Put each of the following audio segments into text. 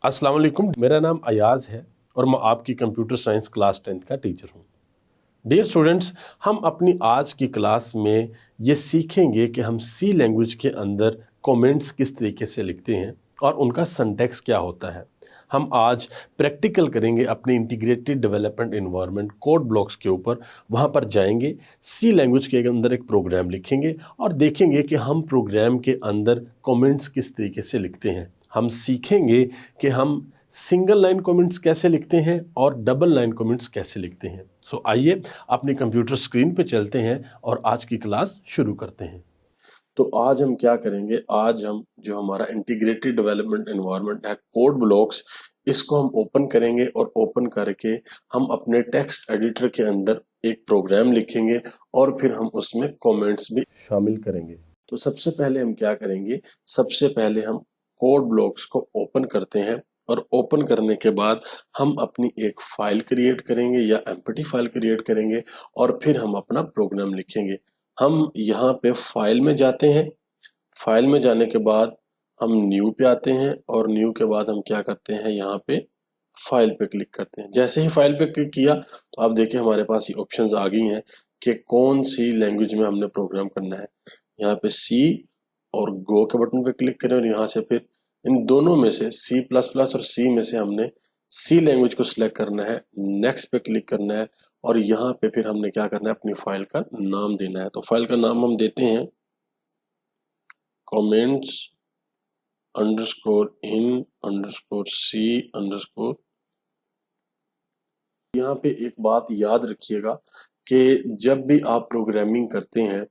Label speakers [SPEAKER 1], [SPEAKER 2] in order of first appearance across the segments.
[SPEAKER 1] अस्सलाम वालेकुम, मेरा नाम अयाज है और मैं आपकी कंप्यूटर साइंस क्लास 10th का टीचर हूँ। डियर स्टूडेंट्स, हम अपनी आज की क्लास में ये सीखेंगे कि हम सी लैंग्वेज के अंदर कमेंट्स किस तरीके से लिखते हैं और उनका सिंटैक्स क्या होता है। हम आज प्रैक्टिकल करेंगे अपने integrated development environment code blocks के ऊपर। वहाँ पर जाएंगे, सी लैंग्वेज के अंदर एक प्रोग्राम लिखेंगे और देखेंगे कि हम प्रोग्राम के अंदर कमेंट्स किस तरीके से लिखते हैं। हम सीखेंगे कि हम सिंगल लाइन कमेंट्स कैसे लिखते हैं और डबल लाइन कमेंट्स कैसे लिखते हैं। सो आइए अपनी कंप्यूटर स्क्रीन पे चलते हैं और आज की क्लास शुरू करते हैं। तो आज हम क्या करेंगे, आज हम जो हमारा इंटीग्रेटेड डेवलपमेंट एनवायरनमेंट है कोड ब्लॉक्स, इसको हम ओपन करेंगे और ओपन करके हम अपने टेक्स्ट एडिटर के अंदर एक प्रोग्राम लिखेंगे और फिर हम उसमें कमेंट्स भी शामिल करेंगे। तो सबसे पहले हम क्या करेंगे, सबसे पहले हम कोड ब्लॉक्स को ओपन करते हैं और ओपन करने के बाद हम अपनी एक फाइल क्रिएट करेंगे या एम्प्टी फाइल क्रिएट करेंगे और फिर हम अपना प्रोग्राम लिखेंगे। हम यहाँ पे फाइल में जाते हैं, फाइल में जाने के बाद हम न्यू पे आते हैं और न्यू के बाद हम क्या करते हैं, यहाँ पे फाइल पे क्लिक करते हैं। जैसे ही फाइल पे क्लिक किया तो आप देखिए हमारे पास ये ऑप्शंस आ गई हैं कि कौन सी लैंग्वेज में हमने प्रोग्राम करना है। यहाँ पे सी और गो के बटन पे क्लिक करें और यहाँ से फिर इन दोनों में से सी प्लस प्लस और सी में से हमने सी लैंग्वेज को सिलेक्ट करना है, नेक्स्ट पे क्लिक करना है और यहाँ पे फिर हमने क्या करना है, अपनी फाइल का नाम देना है। तो फाइल का नाम हम देते हैं कमेंट्स _in_c_। यहाँ पे एक बात याद रखिएगा कि जब भी आप प्रोग्रामिंग करते हैं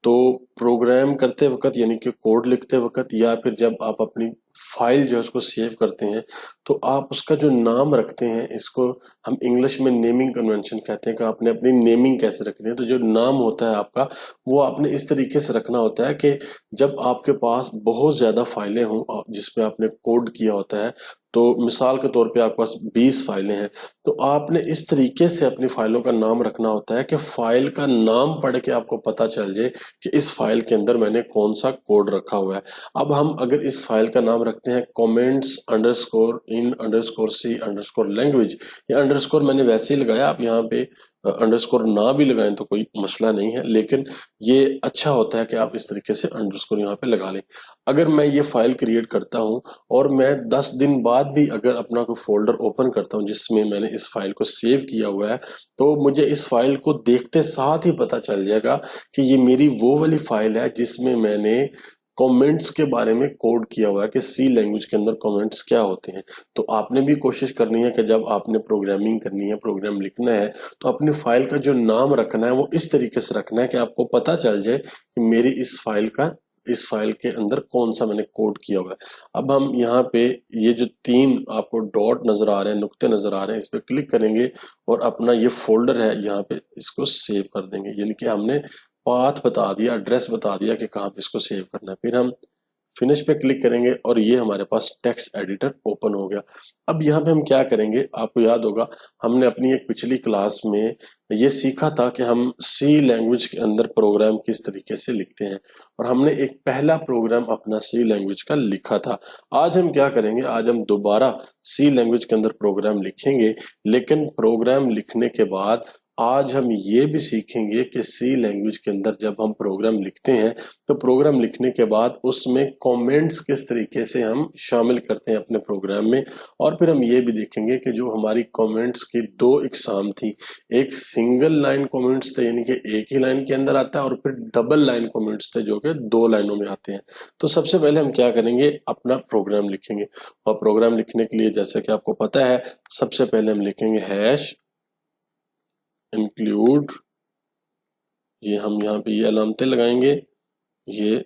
[SPEAKER 1] तो प्रोग्राम करते वक्त यानी कि कोड लिखते वक्त या फिर जब आप अपनी फाइल जो है उसको सेव करते हैं तो आप उसका जो नाम रखते हैं, इसको हम इंग्लिश में नेमिंग कन्वेंशन कहते हैं कि आपने अपनी नेमिंग कैसे रखनी है। तो जो नाम होता है आपका, वो आपने इस तरीके से रखना होता है कि जब आपके पास बहुत ज़्यादा फाइलें हों जिसमें आपने कोड किया होता है, तो मिसाल के तौर पे आपके पास 20 फाइलें हैं, तो आपने इस तरीके से अपनी फाइलों का नाम रखना होता है कि फाइल का नाम पढ़ के आपको पता चल जाए कि इस फाइल के अंदर मैंने कौन सा कोड रखा हुआ है। अब हम अगर इस फाइल का नाम रखते हैं comments_in_c_language, ये अंडरस्कोर मैंने वैसे ही लगाया, आप यहाँ पे अंडरस्कोर ना भी लगाएं तो कोई मसला नहीं है, लेकिन ये अच्छा होता है कि आप इस तरीके से अंडरस्कोर यहाँ पे लगा लें। अगर मैं ये फाइल क्रिएट करता हूँ और मैं 10 दिन बाद भी अगर अपना कोई फोल्डर ओपन करता हूँ जिसमें मैंने इस फाइल को सेव किया हुआ है, तो मुझे इस फाइल को देखते साथ ही पता चल जाएगा कि ये मेरी वो वाली फाइल है जिसमें मैंने कमेंट्स के बारे में कोड किया हुआ है कि सी लैंग्वेज के अंदर कमेंट्स क्या होते हैं। तो आपने भी कोशिश करनी है कि जब आपने प्रोग्रामिंग करनी है, प्रोग्राम लिखना है, तो अपनी फाइल का जो नाम रखना है वो इस तरीके से रखना है कि आपको पता चल जाए कि मेरी इस फाइल के अंदर कौन सा मैंने कोड किया हुआ है। अब हम यहाँ पे ये जो 3 आपको डॉट नजर आ रहे हैं, नुक्ते नजर आ रहे हैं, इस पे क्लिक करेंगे और अपना ये फोल्डर है यहाँ पे इसको सेव कर देंगे। यानी कि हमने पाथ बता दिया, एड्रेस बता दिया कि कहाँ पे इसको सेव करना है। फिर हम फिनिश पे क्लिक करेंगे और ये हमारे पास टेक्स्ट एडिटर ओपन हो गया। अब यहाँ पे हम क्या करेंगे, आपको याद होगा हमने अपनी एक पिछली क्लास में ये सीखा था कि हम सी लैंग्वेज के अंदर प्रोग्राम किस तरीके से लिखते हैं और हमने एक पहला प्रोग्राम अपना सी लैंग्वेज का लिखा था। आज हम क्या करेंगे, आज हम दोबारा सी लैंग्वेज के अंदर प्रोग्राम लिखेंगे, लेकिन प्रोग्राम लिखने के बाद आज हम ये भी सीखेंगे कि सी लैंग्वेज के अंदर जब हम प्रोग्राम लिखते हैं तो प्रोग्राम लिखने के बाद उसमें कमेंट्स किस तरीके से हम शामिल करते हैं अपने प्रोग्राम में। और फिर हम ये भी देखेंगे कि जो हमारी कमेंट्स की 2 इकसाम थी, एक सिंगल लाइन कमेंट्स थे यानी कि एक ही लाइन के अंदर आता है और फिर डबल लाइन कमेंट्स थे जो कि 2 लाइनों में आते हैं। तो सबसे पहले हम क्या करेंगे, अपना प्रोग्राम लिखेंगे और प्रोग्राम लिखने के लिए जैसे कि आपको पता है, सबसे पहले हम लिखेंगे हैश इंक्लूड, ये हम यहाँ पे ये अलामतें लगाएंगे, ये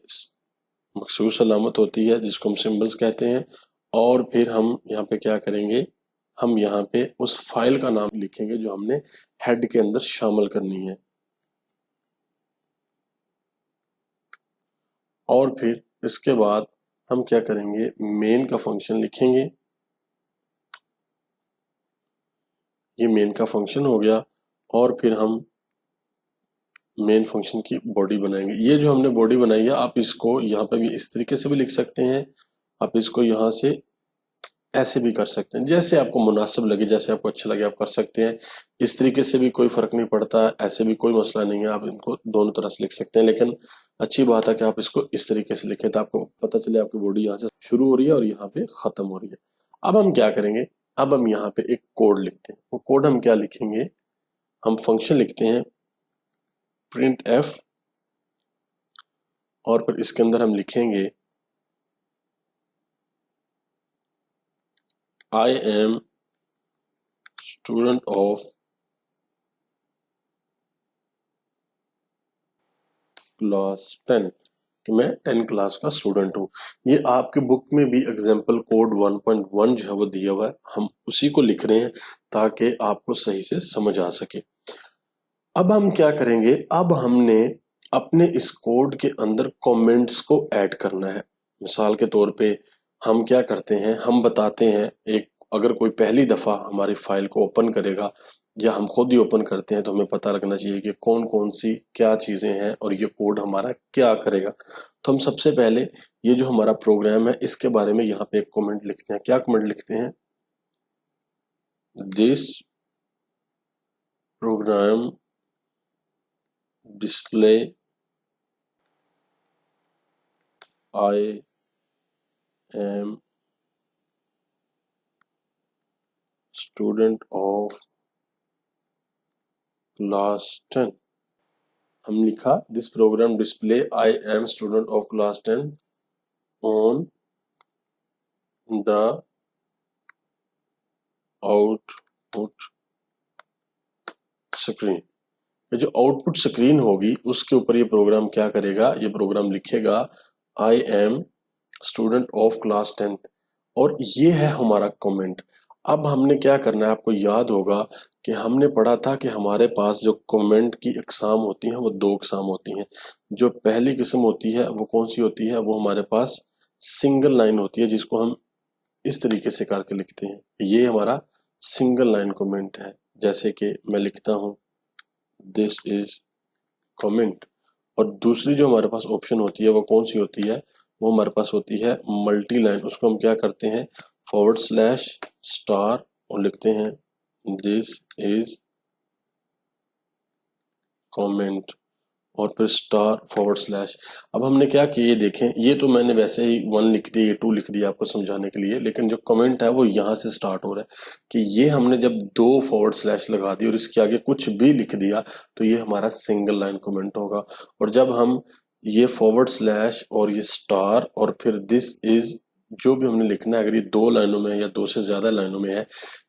[SPEAKER 1] मखसूस अलामत होती है जिसको हम सिंबल्स कहते हैं। और फिर हम यहाँ पे क्या करेंगे, हम यहाँ पे उस फाइल का नाम लिखेंगे जो हमने हेड के अंदर शामिल करनी है। और फिर इसके बाद हम क्या करेंगे, मेन का फंक्शन लिखेंगे। ये मेन का फंक्शन हो गया और फिर हम मेन फंक्शन की बॉडी बनाएंगे। ये जो हमने बॉडी बनाई है, आप इसको यहाँ पे भी इस तरीके से भी लिख सकते हैं, आप इसको यहाँ से ऐसे भी कर सकते हैं, जैसे आपको मुनासिब लगे, जैसे आपको अच्छा लगे आप कर सकते हैं। इस तरीके से भी कोई फर्क नहीं पड़ता, ऐसे भी कोई मसला नहीं है, आप इनको दोनों तरह से लिख सकते हैं। लेकिन अच्छी बात है कि आप इसको इस तरीके से लिखें तो आपको पता चले आपकी बॉडी यहाँ से शुरू हो रही है और यहाँ पे खत्म हो रही है। अब हम क्या करेंगे, अब हम यहाँ पे एक कोड लिखते हैं। वो कोड हम क्या लिखेंगे, हम फंक्शन लिखते हैं प्रिंट एफ, और फिर इसके अंदर हम लिखेंगे आई एम स्टूडेंट ऑफ क्लास 10, कि मैं 10 क्लास का स्टूडेंट हूँ। ये आपके बुक में भी एग्जाम्पल कोड 1.1 जो है वो दिया हुआ है, हम उसी को लिख रहे हैं ताकि आपको सही से समझ आ सके। अब हम क्या करेंगे, अब हमने अपने इस कोड के अंदर कमेंट्स को ऐड करना है। मिसाल के तौर पे हम क्या करते हैं, हम बताते हैं, एक अगर कोई पहली दफा हमारी फाइल को ओपन करेगा या हम खुद ही ओपन करते हैं तो हमें पता लगना चाहिए कि कौन कौन सी क्या चीजें हैं और ये कोड हमारा क्या करेगा। तो हम सबसे पहले ये जो हमारा प्रोग्राम है इसके बारे में यहाँ पे एक कमेंट लिखते हैं। क्या कमेंट लिखते हैं, this program display I am student of class 10। हम लिखा this program display I am student of class 10 on the output screen. ये जो आउटपुट स्क्रीन होगी उसके ऊपर ये प्रोग्राम क्या करेगा, ये प्रोग्राम लिखेगा आई am student of class 10th, और ये है हमारा कमेंट। अब हमने क्या करना है, आपको याद होगा कि हमने पढ़ा था कि हमारे पास जो कमेंट की अकसाम होती हैं वो दो अकसाम होती हैं। जो पहली किस्म होती है वो कौन सी होती है, वो हमारे पास सिंगल लाइन होती है जिसको हम इस तरीके से करके लिखते हैं। ये हमारा सिंगल लाइन कमेंट है, जैसे कि मैं लिखता हूं दिस इज कमेंट। और दूसरी जो हमारे पास ऑप्शन होती है वो कौन सी होती है, वो हमारे पास होती है मल्टी लाइन। उसको हम क्या करते हैं, फॉरवर्ड स्लैश स्टार और लिखते हैं दिस इज कमेंट और फिर स्टार फॉरवर्ड स्लैश। अब हमने क्या किया, ये देखें, ये तो मैंने वैसे ही 1 लिख दिया, ये 2 लिख दिया आपको समझाने के लिए, लेकिन जो कमेंट है वो यहाँ से स्टार्ट हो रहा है कि ये हमने जब 2 फॉरवर्ड स्लैश लगा दी और इसके आगे कुछ भी लिख दिया तो ये हमारा सिंगल लाइन कमेंट होगा। और जब हम ये फॉरवर्ड स्लैश और ये स्टार और फिर दिस इज जो भी हमने लिखना है, अगर ये 2 लाइनों में या 2 से ज्यादा लाइनों में है,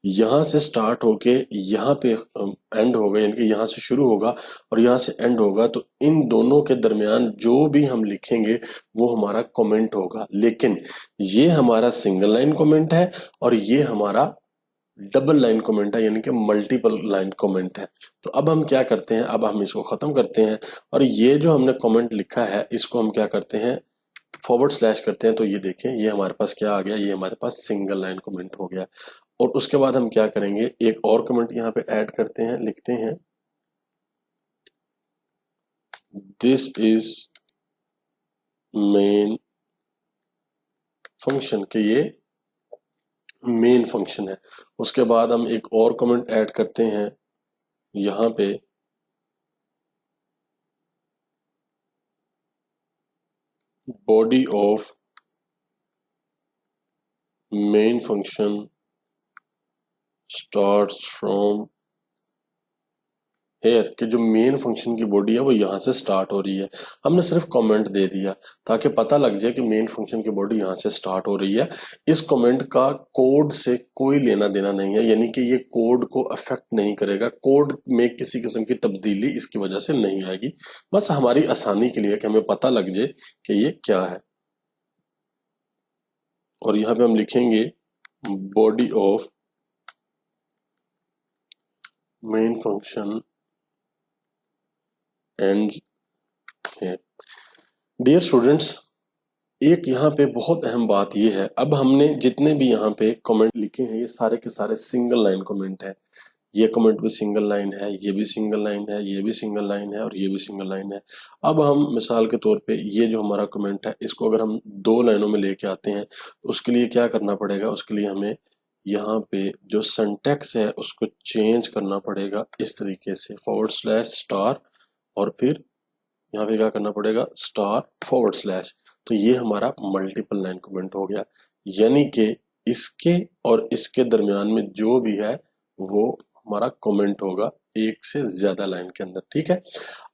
[SPEAKER 1] यहाँ से स्टार्ट होके यहाँ पे एंड होगा, यानी कि यहाँ से शुरू होगा और यहाँ से एंड होगा, तो इन दोनों के दरमियान जो भी हम लिखेंगे वो हमारा कमेंट होगा। लेकिन ये हमारा सिंगल लाइन कमेंट है और ये हमारा डबल लाइन कमेंट है, यानी कि मल्टीपल लाइन कमेंट है। तो अब हम क्या करते हैं, अब हम इसको खत्म करते हैं और ये जो हमने कमेंट लिखा है इसको हम क्या करते हैं, फॉरवर्ड स्लैश करते हैं। तो ये देखें, ये हमारे पास क्या आ गया, ये हमारे पास सिंगल लाइन कमेंट हो गया। और उसके बाद हम क्या करेंगे, एक और कमेंट यहाँ पे ऐड करते हैं, लिखते हैं दिस इज मेन फंक्शन, के ये मेन फंक्शन है। उसके बाद हम एक और कमेंट ऐड करते हैं यहाँ पे, body of main function starts from here, कि जो मेन फंक्शन की बॉडी है वो यहाँ से स्टार्ट हो रही है। हमने सिर्फ कमेंट दे दिया ताकि पता लग जाए कि मेन फंक्शन की बॉडी यहाँ से स्टार्ट हो रही है। इस कमेंट का कोड से कोई लेना देना नहीं है, यानी कि ये कोड को अफेक्ट नहीं करेगा, कोड में किसी किस्म की तब्दीली इसकी वजह से नहीं आएगी। बस हमारी आसानी के लिए कि हमें पता लग जाए कि ये क्या है। और यहाँ पे हम लिखेंगे body of main function and है। डियर स्टूडेंट्स, एक यहाँ पे बहुत अहम बात ये है, अब हमने जितने भी यहाँ पे कमेंट लिखे हैं ये सारे के सारे सिंगल लाइन कमेंट है। ये कमेंट भी सिंगल लाइन है, ये भी सिंगल लाइन है, ये भी सिंगल लाइन है और ये भी सिंगल लाइन है। अब हम मिसाल के तौर पे ये जो हमारा कमेंट है इसको अगर हम 2 लाइनों में लेके आते हैं तो उसके लिए क्या करना पड़ेगा, उसके लिए हमें यहाँ पे जो सिंटैक्स है उसको चेंज करना पड़ेगा इस तरीके से, /* और फिर यहाँ पे क्या करना पड़ेगा, */। तो ये हमारा मल्टीपल लाइन कमेंट हो गया, यानी कि इसके और इसके दरमियान में जो भी है वो हमारा कमेंट होगा एक से ज्यादा लाइन के अंदर। ठीक है,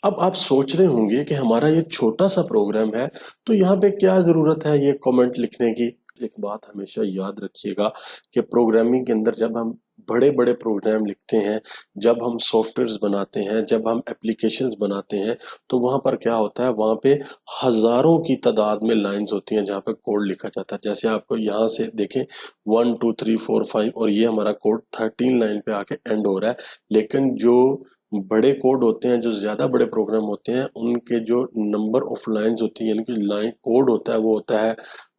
[SPEAKER 1] अब आप सोच रहे होंगे कि हमारा ये छोटा सा प्रोग्राम है तो यहाँ पे क्या जरूरत है ये कमेंट लिखने की। एक बात हमेशा याद रखिएगा कि प्रोग्रामिंग के अंदर जब हम बड़े बड़े प्रोग्राम लिखते हैं, जब हम सॉफ्टवेयर्स बनाते हैं, जब हम एप्लीकेशंस बनाते हैं, तो वहां पर क्या होता है, वहां पे हजारों की तादाद में लाइंस होती हैं जहां पे कोड लिखा जाता है। जैसे आपको यहाँ से देखें 1 2 3 4 5 और ये हमारा कोड 13 लाइन पे आके एंड हो रहा है। लेकिन जो बड़े कोड होते हैं, जो ज्यादा बड़े प्रोग्राम होते हैं, उनके जो नंबर ऑफ लाइंस होती है, यानी कि लाइन कोड होता है, वो होता है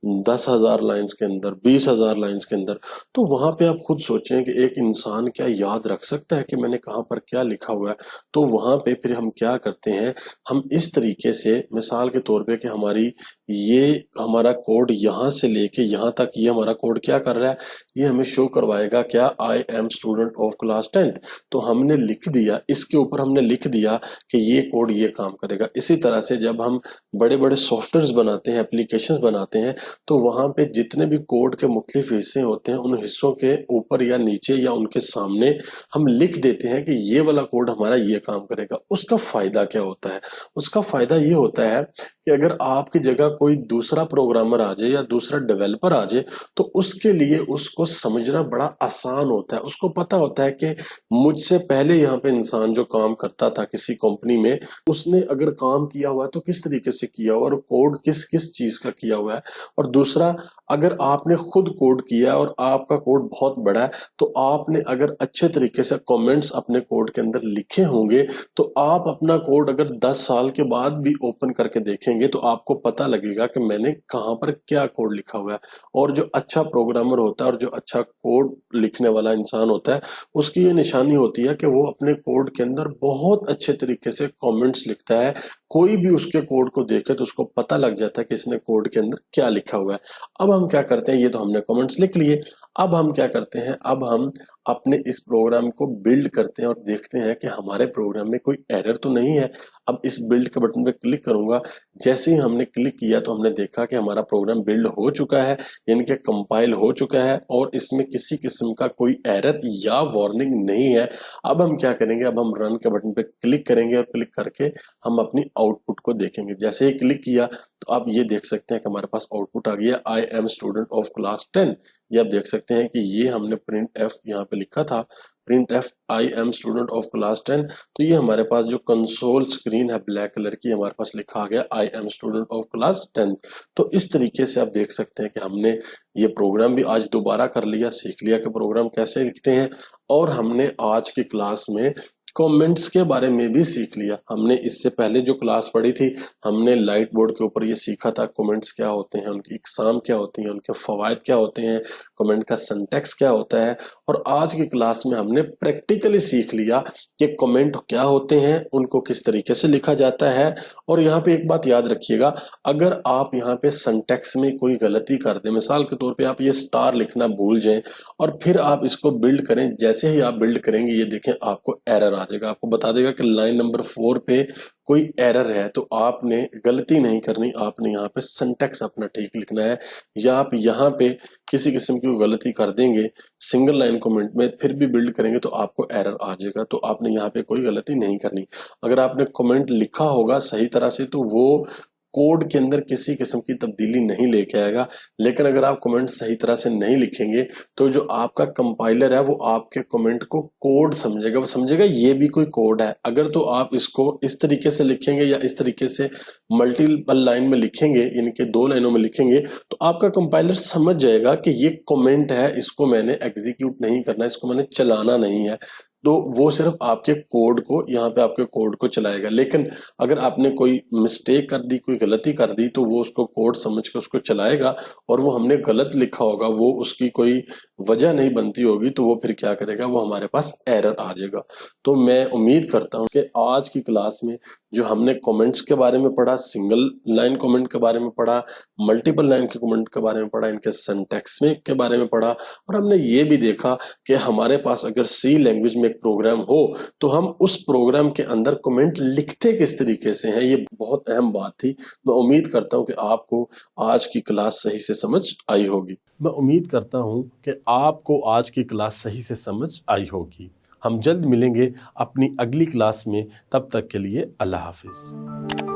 [SPEAKER 1] 10,000 लाइंस के अंदर, 20,000 लाइंस के अंदर। तो वहां पे आप खुद सोचें कि एक इंसान क्या याद रख सकता है कि मैंने कहाँ पर क्या लिखा हुआ है। तो वहां पे फिर हम क्या करते हैं, हम इस तरीके से मिसाल के तौर पे कि ये हमारा कोड यहाँ से लेके यहाँ तक ये हमारा कोड क्या कर रहा है, ये हमें शो करवाएगा क्या, आई am student of class 10th। तो हमने लिख दिया, इसके ऊपर हमने लिख दिया कि ये कोड ये काम करेगा। इसी तरह से जब हम बड़े बड़े सॉफ्टवेयर बनाते हैं, एप्लीकेशंस बनाते हैं, तो वहां पे जितने भी कोड के मुख्तलिफ हिस्से होते हैं, उन हिस्सों के ऊपर या नीचे या उनके सामने हम लिख देते हैं कि ये वाला कोड हमारा ये काम करेगा। उसका फायदा क्या होता है, उसका फायदा ये होता है कि अगर आपकी जगह कोई दूसरा प्रोग्रामर आ जाए या दूसरा डेवलपर आ जाए तो उसके लिए उसको समझना बड़ा आसान होता है। उसको पता होता है कि मुझसे पहले यहाँ पे इंसान जो काम करता था किसी कंपनी में, उसने अगर काम किया हुआ है तो किस तरीके से किया हुआ और कोड किस किस चीज का किया हुआ है। और दूसरा, अगर आपने खुद कोड किया है और आपका कोड बहुत बड़ा है तो आपने अगर अच्छे तरीके से कमेंट्स अपने कोड के अंदर लिखे होंगे तो आप अपना कोड अगर 10 साल के बाद भी ओपन करके देखेंगे तो आपको पता लगेगा कि मैंने कहां पर क्या कोड लिखा हुआ है। और जो अच्छा प्रोग्रामर होता है और जो अच्छा कोड लिखने वाला इंसान होता है, उसकी ये निशानी होती है कि वो अपने कोड के अंदर बहुत अच्छे तरीके से कमेंट्स लिखता है। कोई भी उसके कोड को देखे तो उसको पता लग जाता है कि इसने कोड के अंदर क्या लिखा हुआ है। अब हम क्या करते हैं, ये तो हमने कमेंट्स लिख लिए, अब हम क्या करते हैं, अब हम अपने इस प्रोग्राम को बिल्ड करते हैं और देखते हैं कि हमारे प्रोग्राम में कोई एरर तो नहीं है। अब इस बिल्ड के बटन पे क्लिक करूंगा, जैसे ही हमने क्लिक किया तो हमने देखा कि हमारा प्रोग्राम बिल्ड हो चुका है, यानी कि कंपाइल हो चुका है और इसमें किसी किस्म का कोई एरर या वार्निंग नहीं है। अब हम क्या करेंगे, अब हम रन के बटन पे क्लिक करेंगे और क्लिक करके हम अपनी आउटपुट को देखेंगे। जैसे ही क्लिक किया तो आप ये देख सकते हैं कि हमारे पास आउटपुट आ गया, आई एम स्टूडेंट ऑफ क्लास 10। ये आप देख सकते हैं कि ये हमने प्रिंट एफ यहाँ पे लिखा था, print F I am student of class 10। तो ये हमारे पास जो कंसोल स्क्रीन है ब्लैक कलर की, हमारे पास लिखा आ गया आई एम स्टूडेंट ऑफ क्लास 10। तो इस तरीके से आप देख सकते हैं कि हमने ये प्रोग्राम भी आज दोबारा कर लिया, सीख लिया कि प्रोग्राम कैसे लिखते हैं। और हमने आज की क्लास में कमेंट्स के बारे में भी सीख लिया। हमने इससे पहले जो क्लास पढ़ी थी, हमने लाइट बोर्ड के ऊपर ये सीखा था कमेंट्स क्या होते हैं, उनकी इकसाम क्या होती हैं, उनके फवायद क्या होते हैं, कमेंट का सिंटैक्स क्या होता है। और आज की क्लास में हमने प्रैक्टिकली सीख लिया कि कमेंट क्या होते हैं, उनको किस तरीके से लिखा जाता है। और यहाँ पे एक बात याद रखिएगा, अगर आप यहाँ पे सिंटैक्स में कोई गलती कर दें, मिसाल के तौर पे आप ये स्टार लिखना भूल जाएं और फिर आप इसको बिल्ड करें, जैसे ही आप बिल्ड करेंगे ये देखें आपको एरर आ जाएगा, आपको बता देगा कि लाइन नंबर 4 पे कोई एरर है। तो आपने गलती नहीं करनी, आपने यहाँ पे सिंटैक्स अपना ठीक लिखना है। या आप यहाँ पे किसी किस्म की गलती कर देंगे सिंगल लाइन कमेंट में, फिर भी बिल्ड करेंगे तो आपको एरर आ जाएगा। तो आपने यहाँ पे कोई गलती नहीं करनी। अगर आपने कमेंट लिखा होगा सही तरह से तो वो कोड के अंदर किसी किस्म की तब्दीली नहीं लेके आएगा। लेकिन अगर आप कमेंट सही तरह से नहीं लिखेंगे तो जो आपका कंपाइलर है वो आपके कमेंट को कोड समझेगा, वो समझेगा ये भी कोई कोड है। अगर तो आप इसको इस तरीके से लिखेंगे या इस तरीके से मल्टीपल लाइन में लिखेंगे, यानी कि 2 लाइनों में लिखेंगे, तो आपका कंपाइलर समझ जाएगा कि ये कमेंट है, इसको मैंने एग्जीक्यूट नहीं करना, इसको मैंने चलाना नहीं है। तो वो सिर्फ आपके कोड को, यहाँ पे आपके कोड को चलाएगा। लेकिन अगर आपने कोई मिस्टेक कर दी, कोई गलती कर दी, तो वो उसको कोड समझ के उसको चलाएगा, और वो हमने गलत लिखा होगा, वो उसकी कोई वजह नहीं बनती होगी, तो वो फिर क्या करेगा, वो हमारे पास एरर आ जाएगा। तो मैं उम्मीद करता हूँ कि आज की क्लास में जो हमने कमेंट्स के बारे में पढ़ा, सिंगल लाइन कमेंट के बारे में पढ़ा, मल्टीपल लाइन के कमेंट के बारे में पढ़ा, इनके सिंटैक्स में के बारे में पढ़ा, और हमने ये भी देखा कि हमारे पास अगर सी लैंग्वेज में एक प्रोग्राम हो तो हम उस प्रोग्राम के अंदर कमेंट लिखते किस तरीके से हैं, ये बहुत अहम बात थी। मैं उम्मीद करता हूँ कि आपको आज की क्लास सही से समझ आई होगी। मैं उम्मीद करता हूँ कि आपको आज की क्लास सही से समझ आई होगी। हम जल्द मिलेंगे अपनी अगली क्लास में, तब तक के लिए अल्लाह हाफिज।